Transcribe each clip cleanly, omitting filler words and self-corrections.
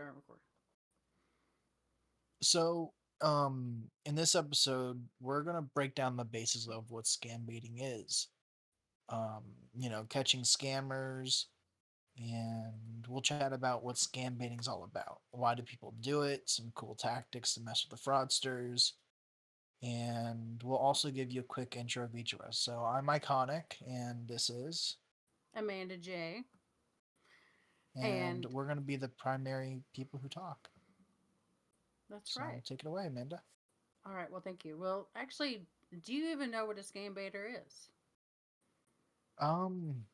start record. So, in this episode, we're gonna break down the basis of what scam baiting is. Um, catching scammers, and we'll chat about what scam baiting is all about. Why do people do it? Some cool tactics to mess with the fraudsters, and we'll also give you a quick intro of each of us. So, I'm Iconic, and this is, Amanda J. and And we're gonna be the primary people who talk. that's So, right. take it away, Amanda. All right. Well, thank you. Well, actually, do you even know what a scambaiter is? Um,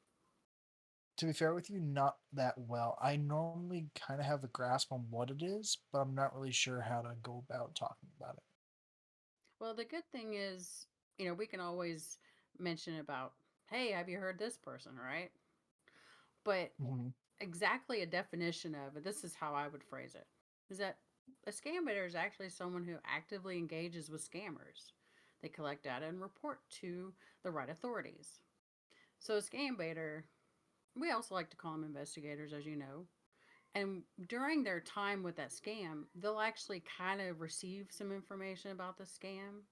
to be fair with you, not that well. I normally kind of have a grasp on what it is, but I'm not really sure how to go about talking about it. Well, the good thing is, we can always mention about, hey, have you heard this person, right? But Hmm. exactly a definition of it, this is how I would phrase it, is that a scambaiter is actually someone who actively engages with scammers. They collect data and report to the right authorities. So a scambaiter, we also like to call them investigators, as you know. And during their time with that scam, they'll actually kind of receive some information about the scam,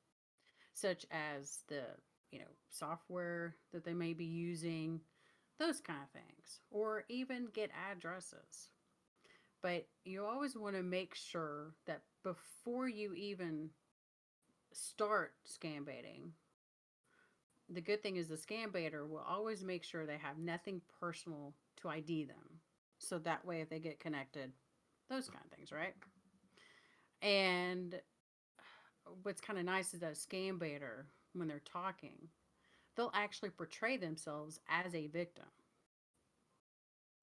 such as the, software that they may be using, those kind of things, or even get addresses. But you always want to make sure that before you even start scam baiting, the good thing is the scam baiter will always make sure they have nothing personal to ID them. So that way, if they get connected, those kind of things, right? And what's kind of nice is that scam baiter, when they're talking, they'll actually portray themselves as a victim.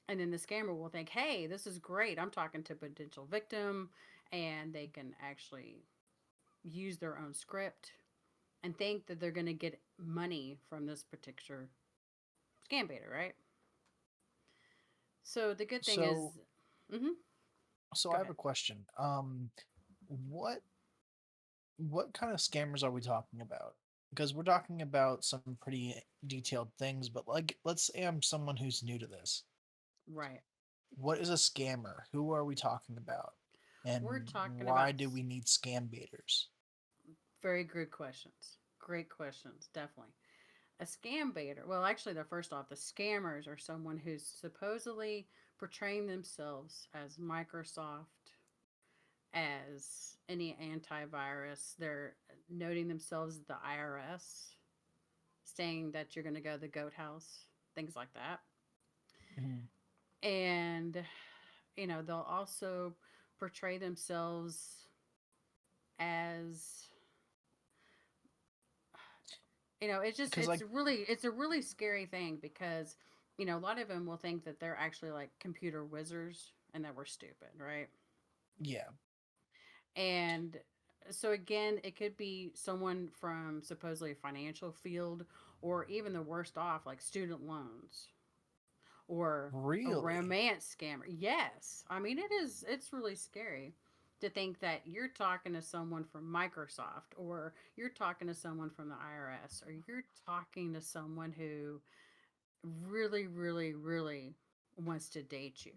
And then the scammer will think, hey, this is great. I'm talking to a potential victim. And they can actually use their own script and think that they're going to get money from this particular scam baiter, right? So the good thing So, is, mm-hmm, so go I have a ahead. question. What what kind of scammers are we talking about? Because we're talking about some pretty detailed things, but like, let's say I'm someone who's new to this. Right. What is a scammer? Who are we talking about? We're And talking why about do we need scam baiters? very good questions. Great questions, definitely. A scam baiter, well, actually, they're first off, the scammers are someone who's supposedly portraying themselves as Microsoft, as any antivirus. They're noting themselves as the IRS, saying that you're going to go to the goat house, things like that. Mhm. And, they'll also portray themselves as, it's just, Because like, it's a really scary thing because, a lot of them will think that they're actually like computer wizards and that we're stupid, right? yeah, And so again, it could be someone from supposedly a financial field or even the worst off, like student loans or a really. romance scammer. Yes. I mean, it's really scary to think that you're talking to someone from Microsoft or you're talking to someone from the IRS or you're talking to someone who really, really, really wants to date you.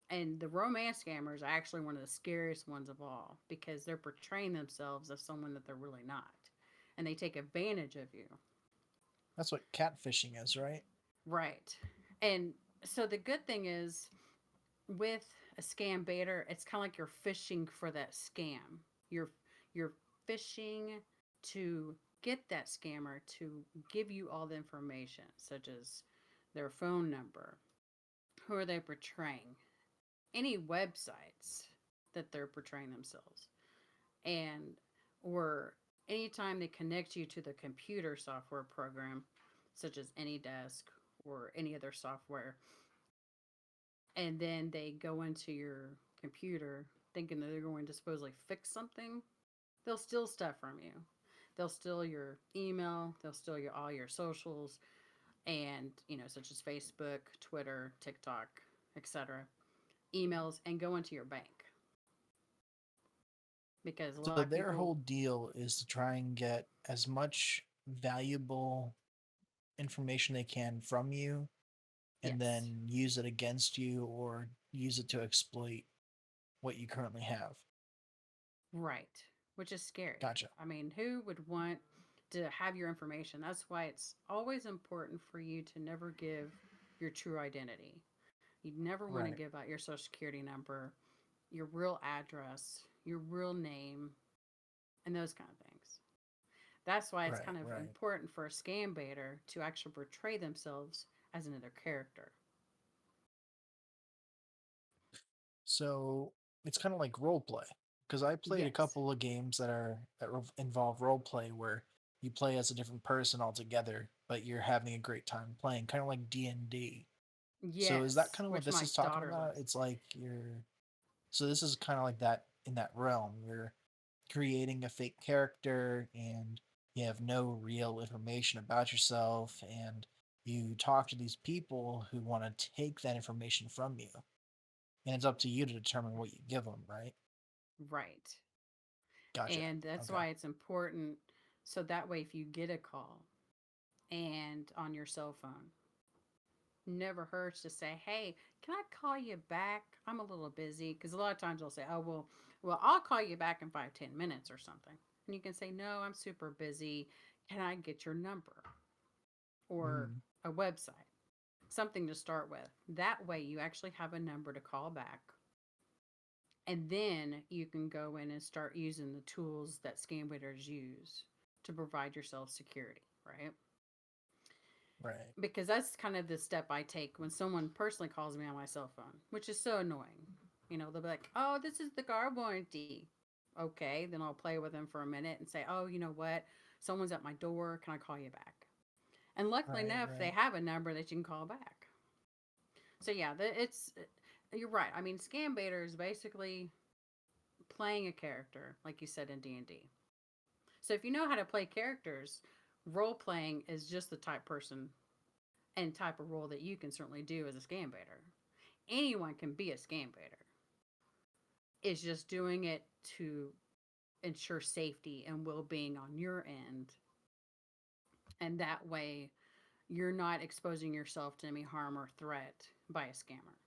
And the romance scammers are actually one of the scariest ones of all because they're portraying themselves as someone that they're really not. And they take advantage of you. That's what catfishing is, right? Right. And so the good thing is with a scam baiter, it's kind of like you're fishing for that scam. You're fishing to get that scammer to give you all the information, such as their phone number, who are they portraying, any websites that they're portraying themselves, and or anytime they connect you to the computer software program, such as AnyDesk or any other software, and then they go into your computer thinking that they're going to supposedly fix something, they'll steal stuff from you. They'll steal your email, they'll steal all your socials, and such as Facebook, Twitter, TikTok, etc., emails, and go into your bank because a So lot of their people. whole deal is to try and get as much valuable information they can from you and Yes. then use it against you or use it to exploit what you currently have. Right. Which is scary. Gotcha. I mean, who would want to have your information? That's why it's always important for you to never give your true identity. You never want to Right. give out your social security number, your real address, your real name, and those kind of things. That's why it's Right. kind of Right. important for a scam baiter to actually portray themselves as another character. So it's kind of like role play because I played a Yes. couple of games involve role play where you play as a different person altogether, but you're having a great time playing, kind of like D&D. So is that Yes. kind of what Which this my is talking daughter about? loves. It's like you're so this is kind of like that in that realm. You're creating a fake character and you have no real information about yourself and you talk to these people who want to take that information from you. And it's up to you to determine what you give them, right? Right. Gotcha. And that's Okay. why it's important. So that way, if you get a call and on your cell phone, never hurts to say, "Hey, can I call you back? I'm a little busy." Because a lot of times they'll say, "Oh, well, I'll call you back in 5-10 minutes or something," and you can say, "No, I'm super busy. Can I get your number or Mm, a website, something to start with?" That way, you actually have a number to call back, and then you can go in and start using the tools that scam winners use to provide yourself security, right? right. Because that's kind of the step I take when someone personally calls me on my cell phone, which is so annoying. They'll be like, "Oh, this is the car warranty." Okay, then I'll play with them for a minute and say, "Oh, you know what? Someone's at my door. Can I call you back?" And luckily Right. enough, they Right. have a number that you can call back. So yeah, it's you're right. I mean, scam baiter is basically playing a character, like you said in D&D. So if you know how to play characters, role playing is just the type person and type of role that you can certainly do as a scam baiter. Anyone can be a scam baiter. It's just doing it to ensure safety and well being on your end. And that way, you're not exposing yourself to any harm or threat by a scammer.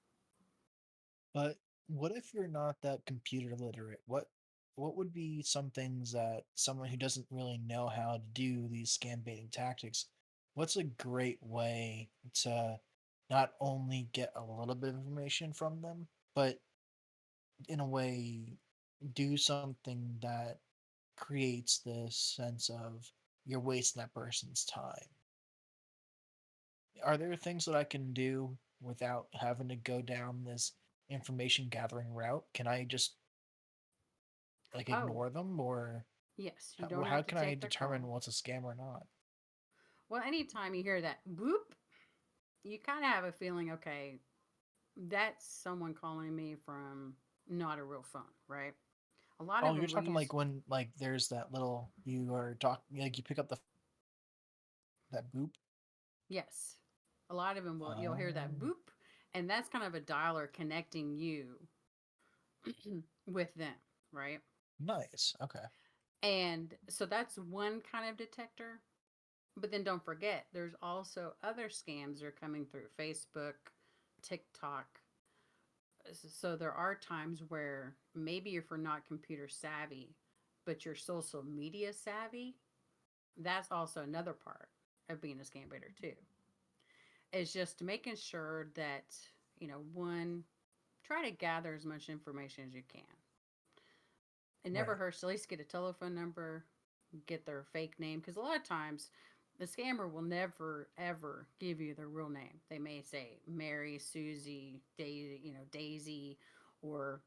But what if you're not that computer literate? What would be some things that someone who doesn't really know how to do these scam baiting tactics, what's a great way to not only get a little bit of information from them, but in a way do something that creates this sense of you're wasting that person's time? Are there things that I can do without having to go down this information gathering route? Can I just like Oh, ignore them, or yes, you how, don't how have to can I take their determine call. what's a scam or not? Well, anytime you hear that boop, you kind of have a feeling, okay, that's someone calling me from not a real phone, right? A lot Oh, of you're them will talking use, like when like there's that little you are talking like you pick up the that boop. yes, a lot of them will, you'll hear that Oh, boop, and that's kind of a dialer connecting you with them, right? nice. Okay. And so that's one kind of detector. But then don't forget, there's also other scams that are coming through Facebook, TikTok. So there are times where maybe if you're not computer savvy, but you're social media savvy, that's also another part of being a scam baiter too. It's just making sure that, one, try to gather as much information as you can. It never Right. hurts to at least get a telephone number, get their fake name, because a lot of times the scammer will never ever give you their real name. They may say Mary, Susie, Daisy, Daisy, or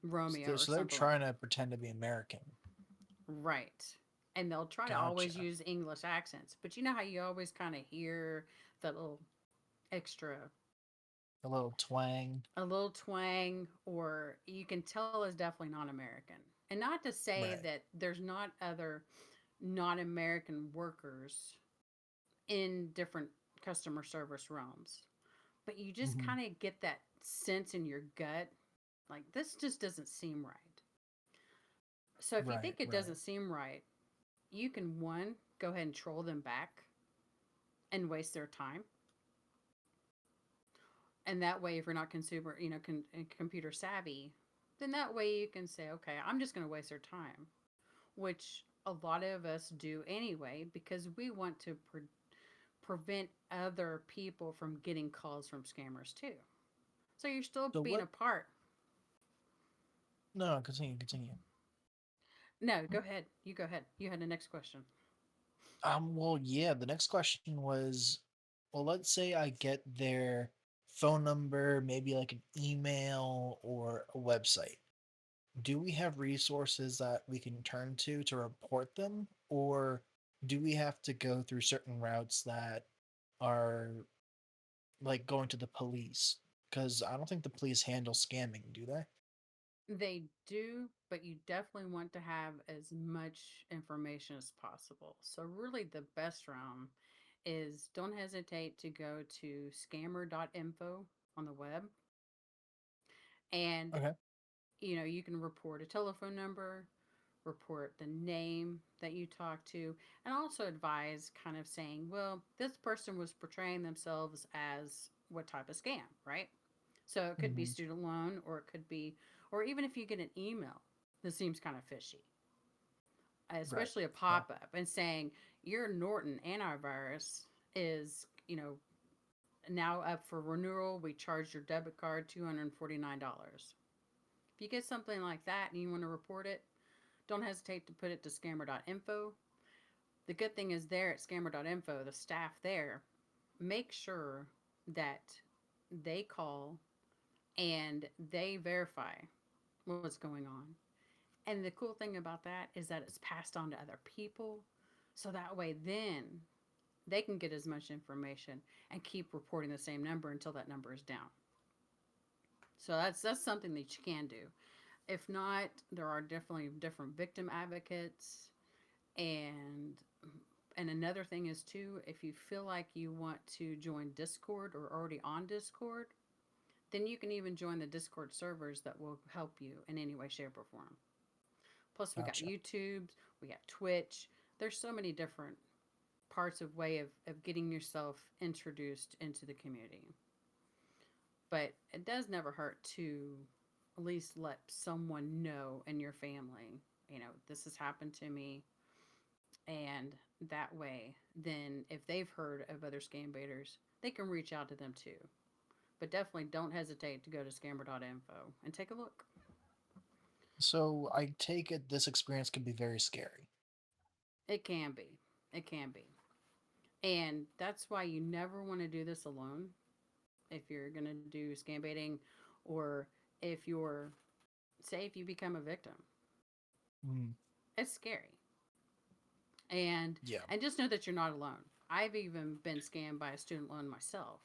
Romeo or So they're something like trying that. to pretend to be American. Right. And they'll try to always Gotcha. use English accents. But you know how you always kind of hear that little extra, A little twang. a little twang, or you can tell is definitely not American. And not to say Right. that there's not other non American workers in different customer service realms, but you just Hmm. kind of get that sense in your gut like this just doesn't seem right. So if you Right. think it Right. doesn't seem right, you can one go ahead and troll them back and waste their time, And that way, if you're not consumer, computer savvy, then that way you can say, okay, I'm just going to waste their time, which a lot of us do anyway because we want to prevent other people from getting calls from scammers too. So you're still So being what? a part. No, no, continue, continue. No, go ahead. You go ahead. You had the next question. Well, yeah, the next question was, well, let's say I get their phone number, maybe like an email or a website. Do we have resources that we can turn to report them, or do we have to go through certain routes that are like going to the police? Because I don't think the police handle scamming, do they? They do, but you definitely want to have as much information as possible. So, really, the best realm is don't hesitate to go to scammer.info on the web. And, Okay. you can report a telephone number, report the name that you talk to, and also advise kind of saying, well, this person was portraying themselves as what type of scam, right? So it could be Hmm. student loan, or it could be, or even if you get an email that seems kind of fishy, Right. especially a Yeah. pop up and saying your Norton antivirus is, now up for renewal. We charge your debit card $249. If you get something like that and you want to report it, don't hesitate to put it to scammer.info. The good thing is there at scammer.info, the staff there make sure that they call and they verify what's going on. And the cool thing about that is that it's passed on to other people. So that way, then they can get as much information and keep reporting the same number until that number is down. So that's something that you can do. If not, there are definitely different victim advocates. And another thing is too, if you feel like you want to join Discord or already on Discord, then you can even join the Discord servers that will help you in any way, shape, or form. Plus, we got Gotcha. YouTube, we got Twitch. There's so many different parts of way of getting yourself introduced into the community. But it does never hurt to at least let someone know in your family, this has happened to me. And that way, then if they've heard of other scam baiters, they can reach out to them too. But definitely don't hesitate to go to scammer.info and take a look. So I take it this experience can be very scary. It can be. It can be. And that's why you never want to do this alone if you're going to do scam baiting, or if you're, say, if you become a victim. Mm, It's scary. And yeah. and just know that you're not alone. I've even been scammed by a student loan myself.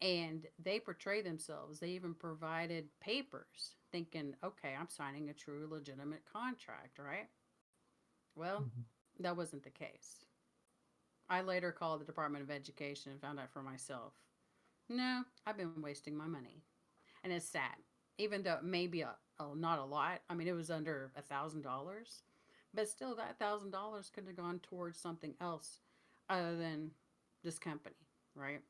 And they portray themselves. They even provided papers thinking, okay, I'm signing a true legitimate contract, right? Well, Mhm. that wasn't the case. I later called the Department of Education and found out for myself. No, I've been wasting my money. And it's sad. Even though it may be not a lot. I mean, it was under $1,000. But still, that $1,000 could have gone towards something else other than this company, right?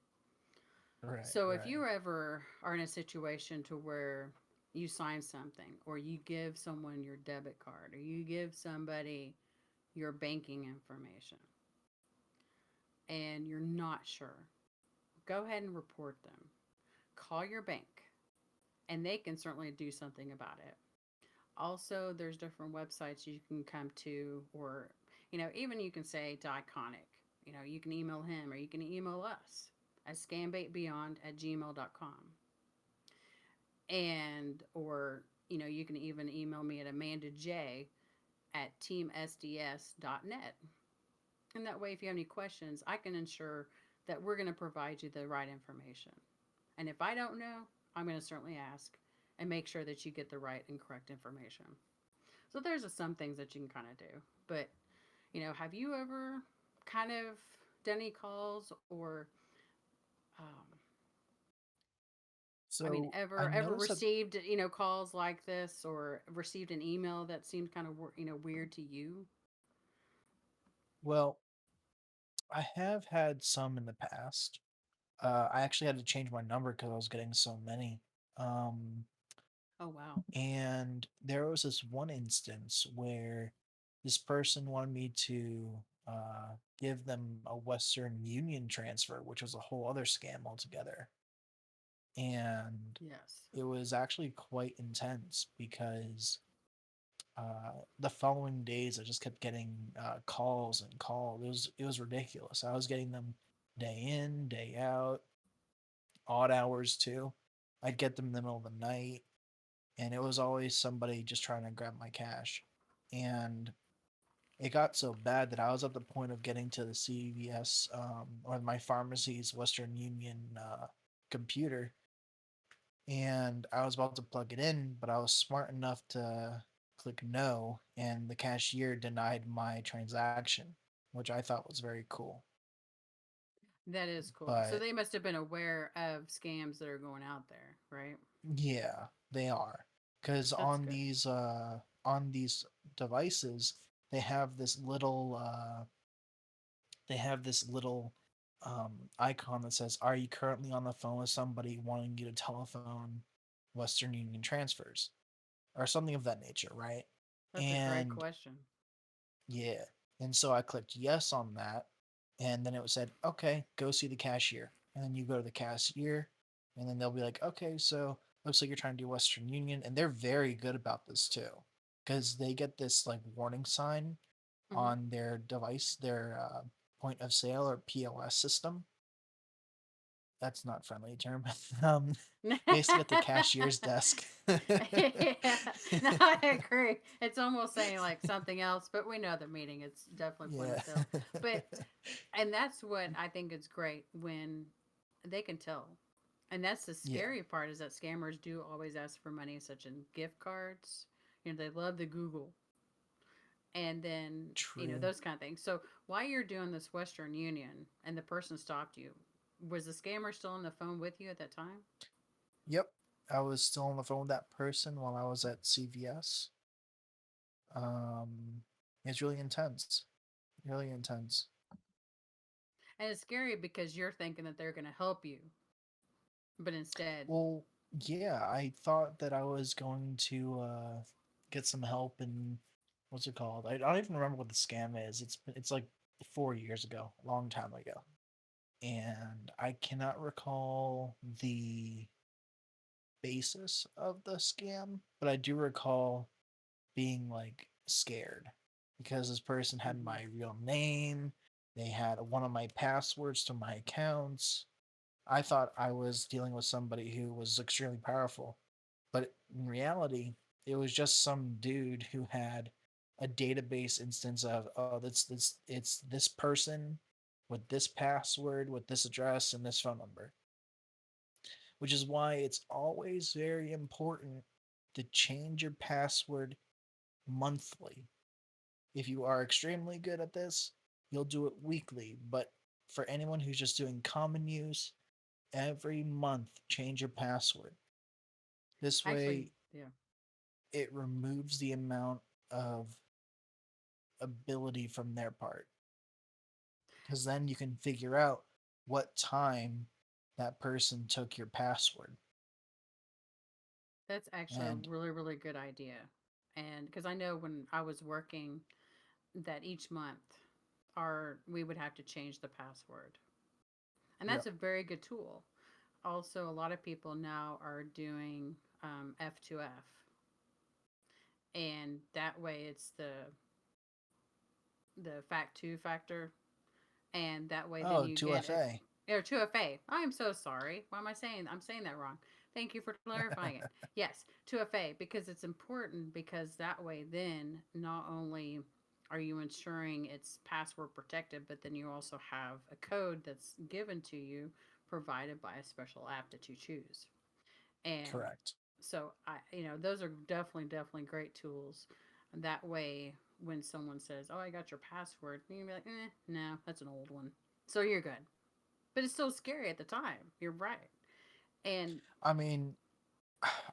Right, So if right. you ever are in a situation to where you sign something, or you give someone your debit card, or you give somebody your banking information and you're not sure, go ahead and report them. Call your bank and they can certainly do something about it. Also, there's different websites you can come to, or, even you can say to Iconic, you can email him or you can email us at scambaitbeyond@gmail.com. And, or, you can even email me at amandaj@teamsds.net. And that way, if you have any questions, I can ensure that we're going to provide you the right information. And if I don't know, I'm going to certainly ask and make sure that you get the right and correct information. So there's just some things that you can kind of do. But, have you ever kind of done any calls, or, um, I mean, So I ever noticed that, received, calls like this, or received an email that seemed kind of, weird to you? well, I have had some in the past. I actually had to change my number because I was getting so many. Um, Oh, wow. and there was this one instance where this person wanted me to give them a Western Union transfer, which was a whole other scam altogether. And Yes. it was actually quite intense because the following days I just kept getting calls and calls. It was ridiculous. I was getting them day in, day out, odd hours too. I'd get them in the middle of the night, and it was always somebody just trying to grab my cash. And it got so bad that I was at the point of getting to the CVS or my pharmacy's Western Union computer, and I was about to plug it in, but I was smart enough to click no, and the cashier denied my transaction, which I thought was very cool. That is cool. So But they must have been aware of scams that are going out there, right? yeah, they are. Cuz That's good. on these devices, they have this little icon that says, "Are you currently on the phone with somebody wanting you to telephone Western Union transfers?" or something of that nature, right? That's a great And question. yeah, and so I clicked yes on that, and then it said, "Okay, go see the cashier." And then you go to the cashier, and then they'll be like, "Okay, so looks like you're trying to do Western Union," and they're very good about this too, because they get this like warning sign Hmm. on their device, their point of sale or POS system. That's not friendly term. um, Basically at the cashier's desk. Yeah, no, I agree. It's almost saying like something else, but we know the meaning. It's definitely point of Yeah. sale. But and that's what I think is great when they can tell. And that's the Yeah. scary part is that scammers do always ask for money, such in gift cards. They love the Google, and then True. those kind of things. So while you're doing this Western Union and the person stopped you, was the scammer still on the phone with you at that time? Yep. I was still on the phone with that person while I was at CVS. Um, it's really intense. Really intense. And it's scary because you're thinking that they're going to help you, but instead, Well, yeah, I thought that I was going to get some help in what's it called? I don't even remember what the scam is. It's like 4 years ago, a long time ago, and I cannot recall the basis of the scam, but I do recall being like scared because this person had mhm. my real name. They had one of my passwords to my accounts. I thought I was dealing with somebody who was extremely powerful, but in reality, it was just some dude who had a database instance of, oh, it's this person with this password with this address and this phone number, which is why it's always very important to change your password monthly. If you are extremely good at this, you'll do it weekly, but for anyone who's just doing common use, every month change your password. This Actually, way, yeah. it removes the amount of ability from their part, because then you can figure out what time that person took your password. That's actually a And really, really good idea. And because I know when I was working that each month we would have to change the password. And yeah, that's a very good tool. Also, a lot of people now are doing F2F, and that way it's the fact two factor, and that way then oh, you get it. 2FA. Or 2FA. I am so sorry. Why am I saying I'm saying that wrong? Thank you for clarifying it. Yes, 2FA, because it's important, because that way then not only are you ensuring it's password protected, but then you also have a code that's given to you provided by a special app that you choose. And Correct. so those are definitely great tools. And that way, when someone says, "Oh, I got your password," you can be like, no, that's an old one." So you're good. But it's still scary at the time. You're right. And I mean,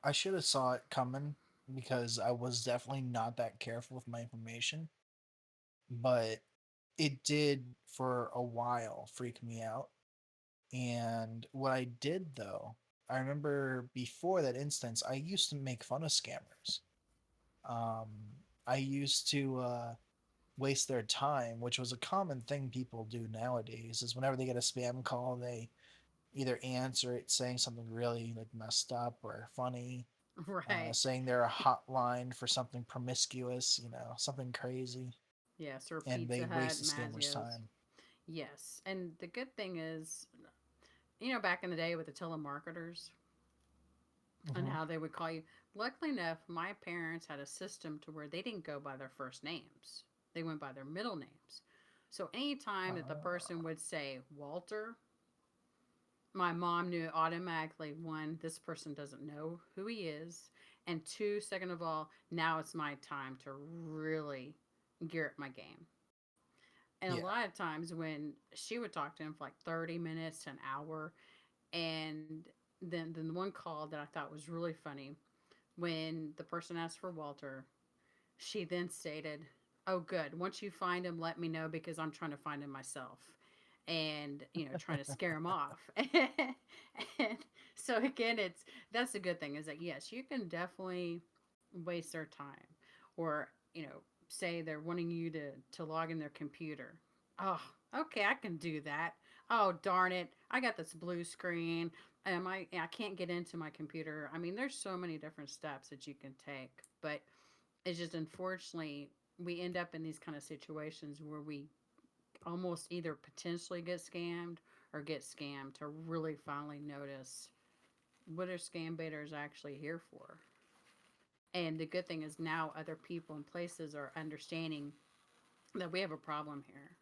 I should have saw it coming because I was definitely not that careful with my information, but it did for a while freak me out And what I did though, I remember before that instance, I used to make fun of scammers. Um, I used to waste their time, which was a common thing people do nowadays. Is whenever they get a spam call, they either answer it saying something really like messed up or funny, Right. saying they're a hotline for something promiscuous, something crazy, Yes, or and they Pizza waste Hut, the scammer's Mazio's. time. Yes. And the good thing is, back in the day with the telemarketers and Hmm. how they would call you, luckily enough, my parents had a system to where they didn't go by their first names, they went by their middle names. So anytime that the person would say Walter, my mom knew automatically, one, this person doesn't know who he is, and two, second of all, now it's my time to really gear up my game. And a Yeah, lot of times when she would talk to him for like 30 minutes to an hour, and then the one call that I thought was really funny, when the person asked for Walter, she then stated, "Oh, good. Once you find him, let me know because I'm trying to find him myself." And trying to scare him off. And so again, that's a good thing is that yes, you can definitely waste their time, or say they're wanting you to log in their computer. Oh, okay, I can do that. Oh, darn it, I got this blue screen. I can't get into my computer. I mean, there's so many different steps that you can take, but it's just unfortunately we end up in these kind of situations where we almost either potentially get scammed or get scammed to really finally notice what are scam baiters actually here for. And the good thing is now other people and places are understanding that we have a problem here.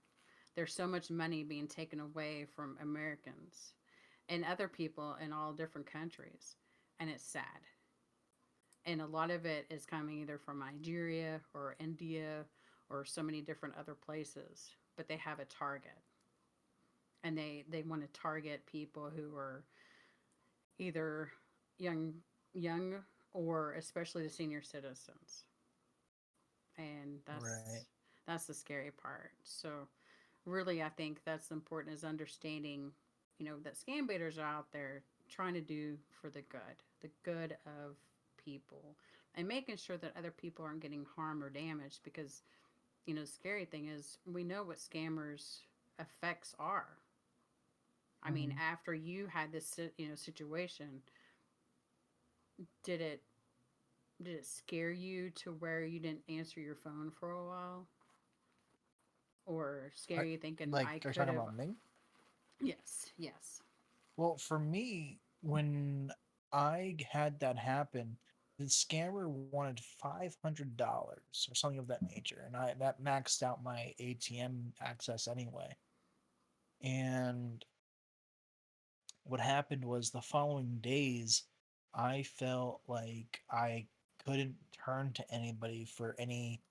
There's so much money being taken away from Americans and other people in all different countries, and it's sad. And a lot of it is coming either from Nigeria or India or so many different other places, but they have a target, and they want to target people who are either young young or especially the senior citizens, and right. that's the scary part. So really, I think that's important is understanding, that scam baiters are out there trying to do for the good of people, and making sure that other people aren't getting harmed or damaged. Because the scary thing is we know what scammers effects are. I mean, Hmm. after you had this situation, did it did it scare you to where you didn't answer your phone for a while, or scare I, you thinking like, I are you could talking have? about me? Yes, yes. Well, for me, when I had that happen, the scammer wanted $500 or something of that nature, and I that maxed out my ATM access anyway. And what happened was the following days, I felt like I couldn't turn to anybody for any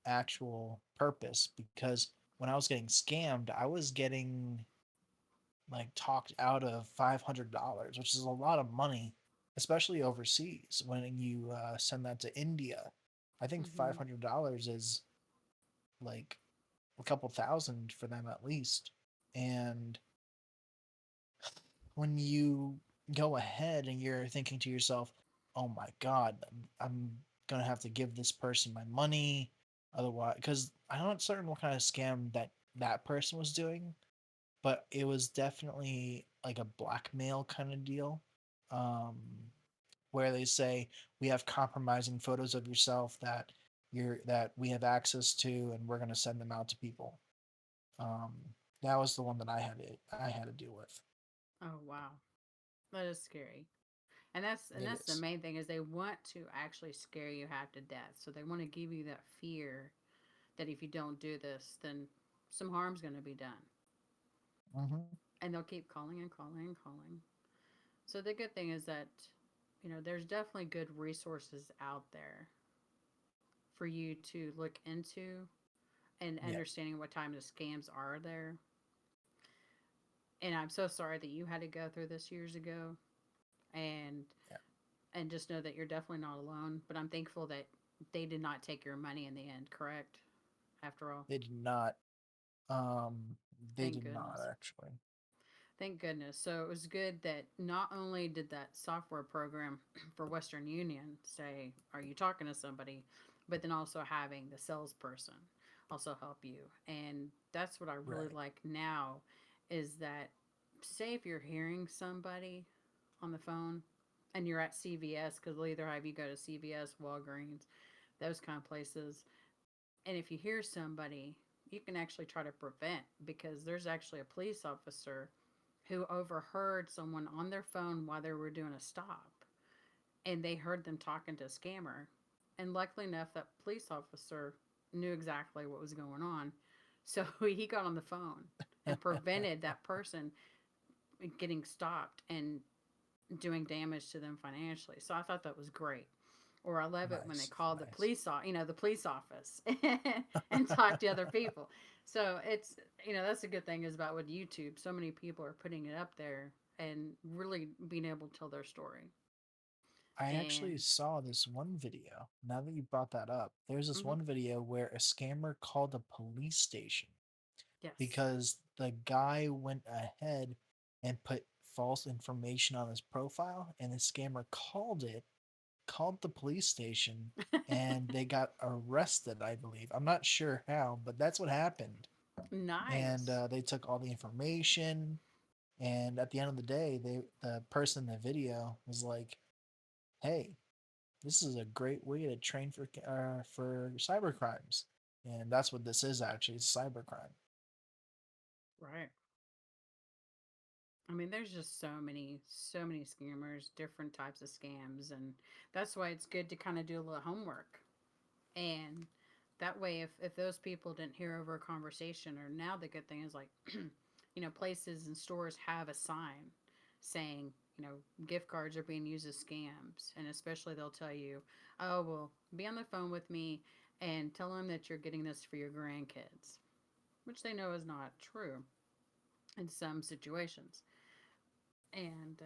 actual purpose because when I was getting scammed, I was getting like talked out of $500, which is a lot of money, especially overseas. When you send that to India, I think Mm-hmm. $500 is like a couple thousand for them at least. And when you go ahead and you're thinking to yourself, "Oh my God, I'm gonna have to give this person my money," otherwise, because I'm not certain what kind of scam that person was doing, but it was definitely like a blackmail kind of deal, um, where they say we have compromising photos of yourself that we have access to, and we're going to send them out to people. Um, that was the one that I had to deal with. Oh wow, that is scary. And It that's the is. main thing is they want to actually scare you half to death. So they want to give you that fear that if you don't do this, then some harm's going to be done. Hmm. And they'll keep calling and calling and calling. So the good thing is that there's definitely good resources out there for you to look into, and Yeah. understanding what time the scams are there. And I'm so sorry that you had to go through this years ago, and Yeah. just know that you're definitely not alone. But I'm thankful that they did not take your money in the end, correct? After all, They did not. They thank did not goodness. actually. Thank goodness. So it was good that not only did that software program for Western Union say, "Are you talking to somebody?" but then also having the salesperson also help you. And that's what I really Right. like now is that, say if you're hearing somebody on the phone and you're at CVS, because they'll either have you go to CVS, Walgreens, those kind of places, and if you hear somebody, you can actually try to prevent, because there's actually a police officer who overheard someone on their phone while they were doing a stop, and they heard them talking to a scammer. And luckily enough, that police officer knew exactly what was going on. So he got on the phone and prevented that person getting stopped and doing damage to them financially. So I thought that was great. Or I love it when they Nice. call the Nice. police, the police office, and talk to other people. So it's, that's a good thing is about with YouTube. So many people are putting it up there and really being able to tell their story. I actually And saw this one video. Now that you brought that up, there's this mm-hmm, one video where a scammer called a police station yes, because the guy went ahead and put false information on his profile, and the scammer called the police station, and they got arrested, I believe. I'm not sure how, but that's what happened. And nice, they took all the information, and at the end of the day, the person in the video was like, "Hey, this is a great way to train for cyber crimes," and that's what this is actually. It's cybercrime. right. I mean, there's just so many scammers, different types of scams, and that's why it's good to kind of do a little homework. And that way, if those people didn't hear over a conversation, or now the good thing is like, places and stores have a sign saying, gift cards are being used as scams. And especially they'll tell you, oh, well, be on the phone with me and tell them that you're getting this for your grandkids, which they know is not true in some situations. And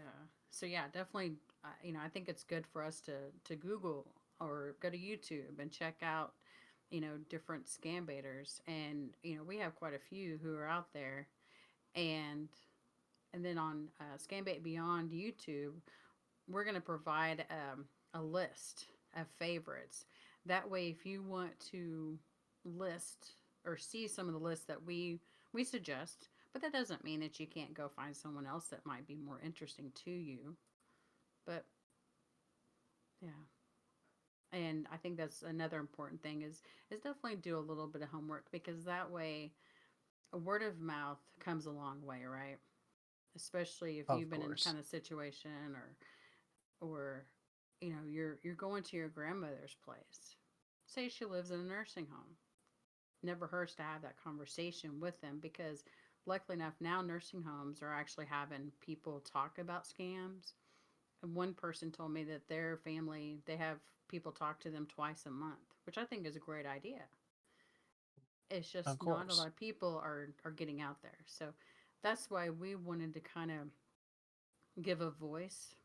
so, yeah, definitely, I think it's good for us to Google or go to YouTube and check out different scambaiters. And we have quite a few who are out there. And and then on Scambait Beyond YouTube, we're going to provide a list of favorites. That way, if you want to list or see some of the lists that we suggest, but that doesn't mean that you can't go find someone else that might be more interesting to you. But yeah, and I think that's another important thing is definitely do a little bit of homework, because that way a word of mouth comes a long way, right? Especially if Of you've been in course. kind of situation, or you're going to your grandmother's place. Say she lives in a nursing home. Never hurts to have that conversation with them, because luckily enough now nursing homes are actually having people talk about scams. And one person told me that their family, they have people talk to them twice a month, which I think is a great idea. It's Of just not a lot course. of people are getting out there. So that's why we wanted to kind of give a voice.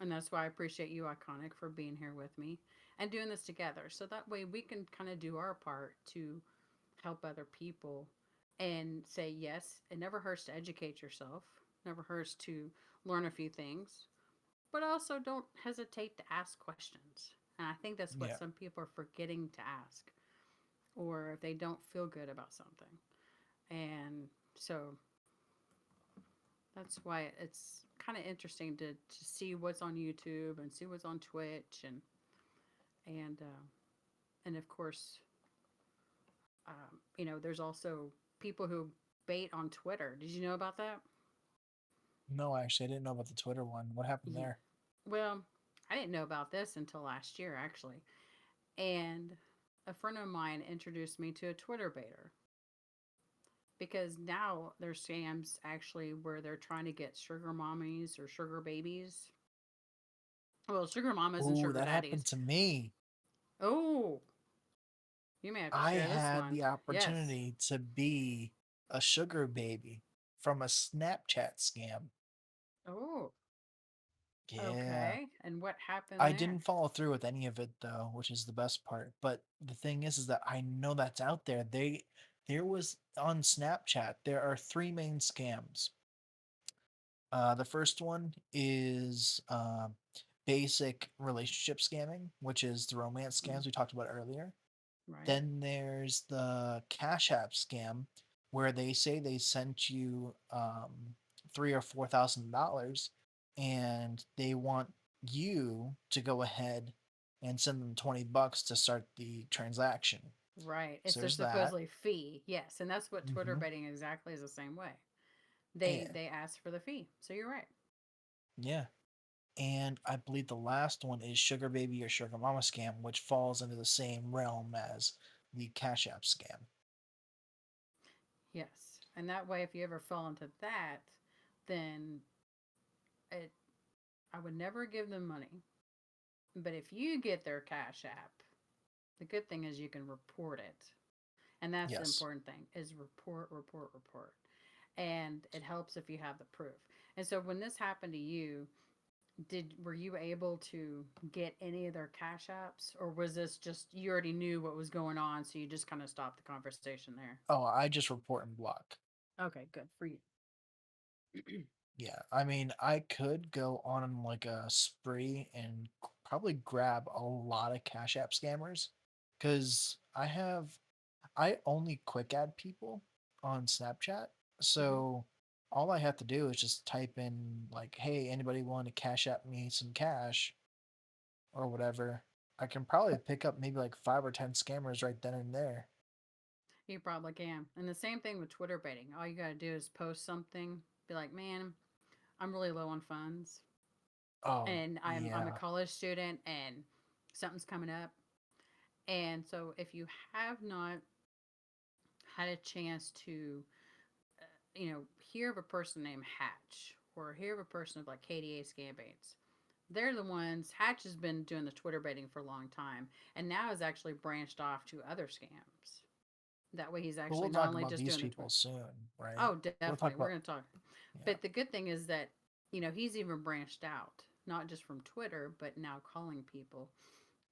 And that's why I appreciate you, Iconic, for being here with me and doing this together. So that way we can kind of do our part to help other people and say, yes, it never hurts to educate yourself, never hurts to learn a few things, but also don't hesitate to ask questions. And I think that's what Yeah. some people are forgetting to ask, or if they don't feel good about something. And so that's why it's kind of interesting to see what's on YouTube and see what's on Twitch, and and of course, there's also people who bait on Twitter. Did you know about that? No, actually, I didn't know about the Twitter one. What happened Yeah. there? Well, I didn't know about this until last year, actually. And a friend of mine introduced me to a Twitter baiter, because now there's scams actually where they're trying to get sugar mommies or sugar babies. Well, sugar mamas and Oh, sugar that happened daddies. to me. Oh, you may have to I share this had one. the Yes. opportunity to be a sugar baby from a Snapchat scam. Oh, Yeah. okay. And what happened I there? didn't follow through with any of it though, which is the best part. But the thing is that I know that's out there. There was on Snapchat, there are three main scams. The first one is basic relationship scamming, which is the romance Mm, scams we talked about earlier. right. Then there's the Cash App scam, where they say they sent you $3,000 or $4,000, and they want you to go ahead and send them $20 to start the transaction. Right. So It's a there's that. supposedly fee. Yes, and that's what Twitter Mm-hmm. betting exactly is the same way. They Yeah, they ask for the fee. So you're right. yeah. And I believe the last one is Sugar Baby or Sugar Mama scam, which falls into the same realm as the Cash App scam. Yes. And that way if you ever fall into that, then it I would never give them money. But if you get their Cash App, the good thing is you can report it. And that's the Yes. important thing is report, report, report. And it helps if you have the proof. And so when this happened to you, did were you able to get any of their cash apps, or was this just you already knew what was going on, so you just kind of stopped the conversation there? Oh, I just report and block. Okay, good for you. Yeah, I mean, I could go on like a spree and probably grab a lot of Cash App scammers because I only quick add people on Snapchat. Hmm. So all I have to do is just type in, like, hey, anybody want to Cash App me some cash or whatever. I can probably pick up maybe like 5 or 10 scammers right then and there. You probably can. And the same thing with Twitter baiting. All you got to do is post something, be like, man, I'm really low on funds, Oh, and I'm a yeah. college student, and something's coming up. And so if you have not had a chance to hear of a person named Hatch or hear of a person of like KDA Scambaits. They're the ones. Hatch has been doing the Twitter baiting for a long time, and now has actually branched off to other scams. That way, he's But actually we'll not talk only about just these doing the people Twitter. soon, right? Oh, We'll definitely, talk we're about, going to talk. yeah. But the good thing is that he's even branched out, not just from Twitter, but now calling people.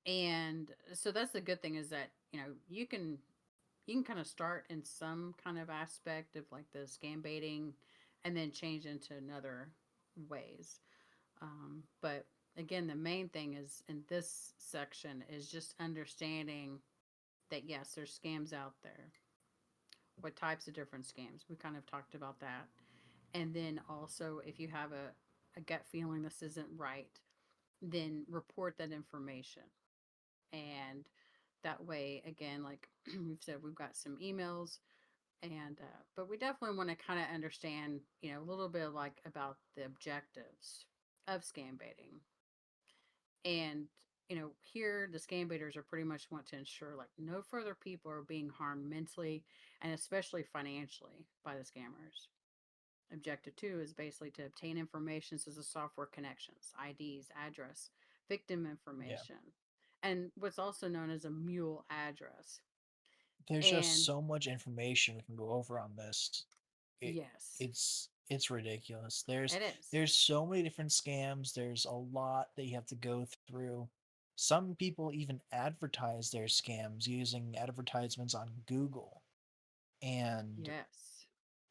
And so that's the good thing is that you can kind of start in some kind of aspect of like the scam baiting and then change into another ways. But again, the main thing is in this section is just understanding that yes, there's scams out there. What types of different scams? We kind of talked about that. And then also, if you have a gut feeling this isn't right, then report that information. And that way, again, like we've said, we've got some emails and but we definitely want to kind of understand a little bit like about the objectives of scam baiting. And here the scam baiters are pretty much want to ensure like no further people are being harmed mentally and especially financially by the scammers. Objective 2 is basically to obtain information such as software connections, IDs, address, victim Yeah. information, and what's also known as a mule address. There's just And so much information we can go over on this. It yes, it's ridiculous. it is. There's so many different scams. There's a lot that you have to go through. Some people even advertise their scams using advertisements on Google, and Yes.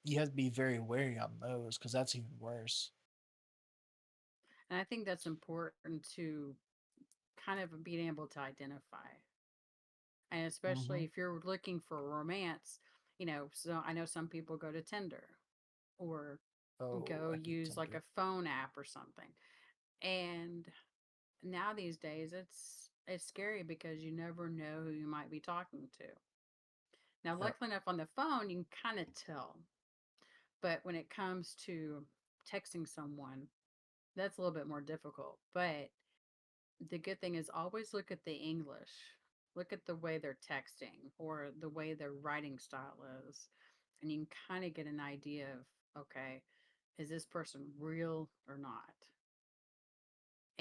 you have to be very wary on those because that's even worse. And I think that's important to kind of being able to identify. And especially Hmm. if you're looking for romance, so I know some people go to Tinder or Oh, go I hate use like Tinder. a phone app or something. And now these days it's scary because you never know who you might be talking to. Now, Yep. luckily enough on the phone you can kind of tell, but when it comes to texting someone, that's a little bit more difficult. But the good thing is always look at the English. Look at the way they're texting or the way their writing style is. And you can kind of get an idea of, okay, is this person real or not?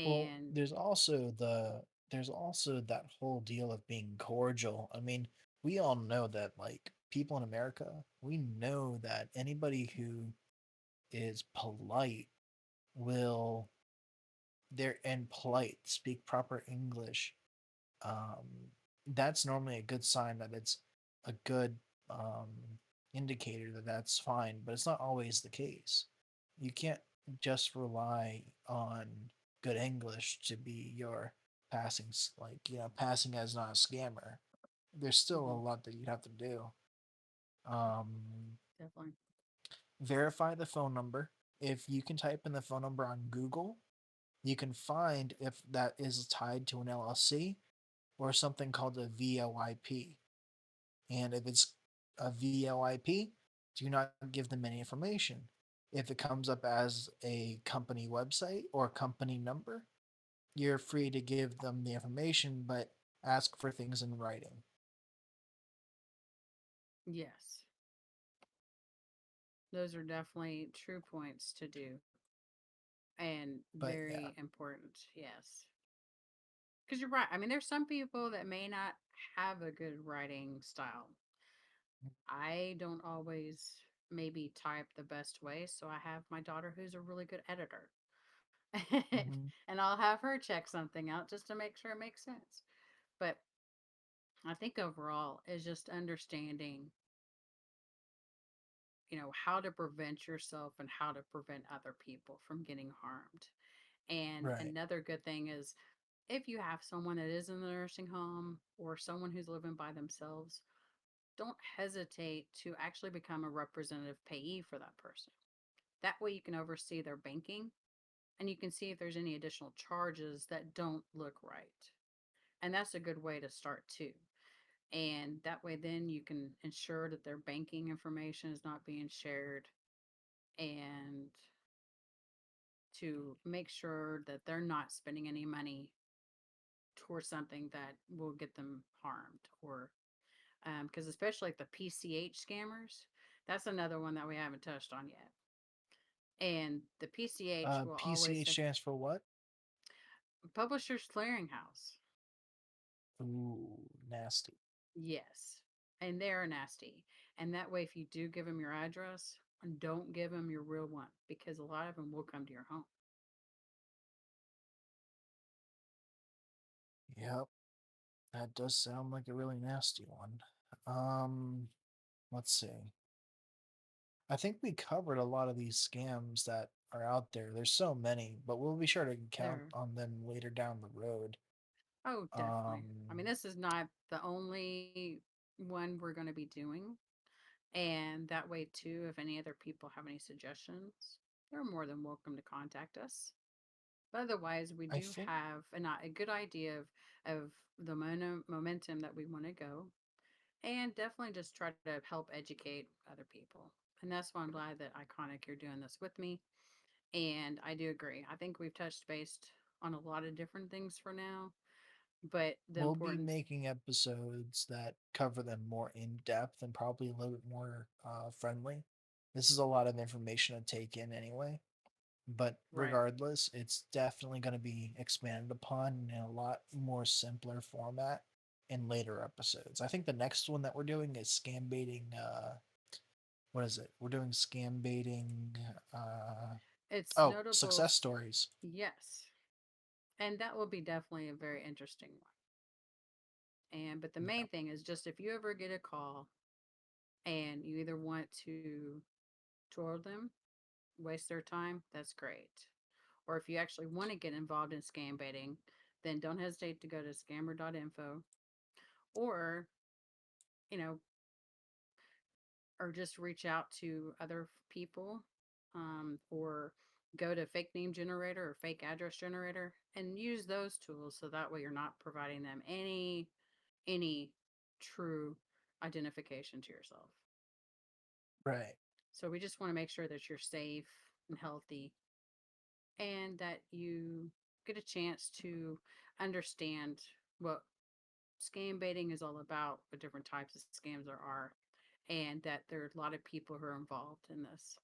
Well, And there's also that whole deal of being cordial. I mean, we all know that, like, people in America, we know that anybody who is polite will they're and polite, speak proper English. Um, that's normally a good sign that it's a good indicator that that's fine, but it's not always the case. You can't. just rely on good English to be your passing, like, passing as not a scammer. There's still a Hmm. lot that you'd have to do. Um, Definitely. Verify the phone number. If you can type in the phone number on Google, you can find if that is tied to an LLC or something called a VOIP. And if it's a VOIP, do not give them any information. If it comes up as a company website or company number, you're free to give them the information, but ask for things in writing. Yes. Those are definitely true points to do and But yeah. very important. Yes. Because you're right. I mean, there's some people that may not have a good writing style. I don't always maybe type the best way. So I have my daughter who's a really good editor. Hmm. And I'll have her check something out just to make sure it makes sense. But I think overall is just understanding, how to prevent yourself and how to prevent other people from getting harmed. And Right. another good thing is if you have someone that is in the nursing home or someone who's living by themselves, don't hesitate to actually become a representative payee for that person. That way you can oversee their banking and you can see if there's any additional charges that don't look right. And that's a good way to start too. And that way, then you can ensure that their banking information is not being shared and to make sure that they're not spending any money towards something that will get them harmed or because especially like the PCH scammers, that's another one that we haven't touched on yet. And the PCH will always PCH say stands for what? Publishers Clearinghouse. Ooh, nasty. Yes. And they're nasty. And that way, if you do give them your address, don't give them your real one because a lot of them will come to your home. Yep, that does sound like a really nasty one. Um, let's see. I think we covered a lot of these scams that are out there. There's so many, but we'll be sure to count There. on them later down the road. Oh, definitely. I mean, Um, this is not the only one we're going to be doing. And that way, too, if any other people have any suggestions, they're more than welcome to contact us. But otherwise, we I do think have a good idea of the momentum that we want to go. And definitely just try to help educate other people. And that's why I'm glad that Iconic you're doing this with me. And I do agree. I think we've touched base on a lot of different things for now, but the we'll be importance, making episodes that cover them more in depth and probably a little bit more friendly. This is a lot of information to take in anyway. But right? regardless, it's definitely going to be expanded upon in a lot more simpler format in later episodes. I think the next one that we're doing is scam baiting. What is it? We're doing scam baiting. It's Oh, notable, success stories. yes. And that will be definitely a very interesting one. And but the Yeah. main thing is just if you ever get a call and you either want to tour them, waste their time, that's great. Or if you actually want to get involved in scam baiting, then don't hesitate to go to scammer.info or, you know, or just reach out to other people or go to fake name generator or fake address generator and use those tools so that way you're not providing them any true identification to yourself. Right. So we just want to make sure that you're safe and healthy and that you get a chance to understand what scam baiting is all about, what different types of scams there are, and that there are a lot of people who are involved in this.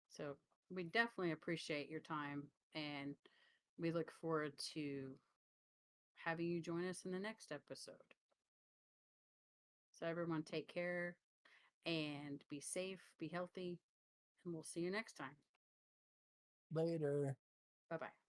So we definitely appreciate your time and we look forward to having you join us in the next episode. So everyone take care and be safe, be healthy, and we'll see you next time. Later. Bye bye.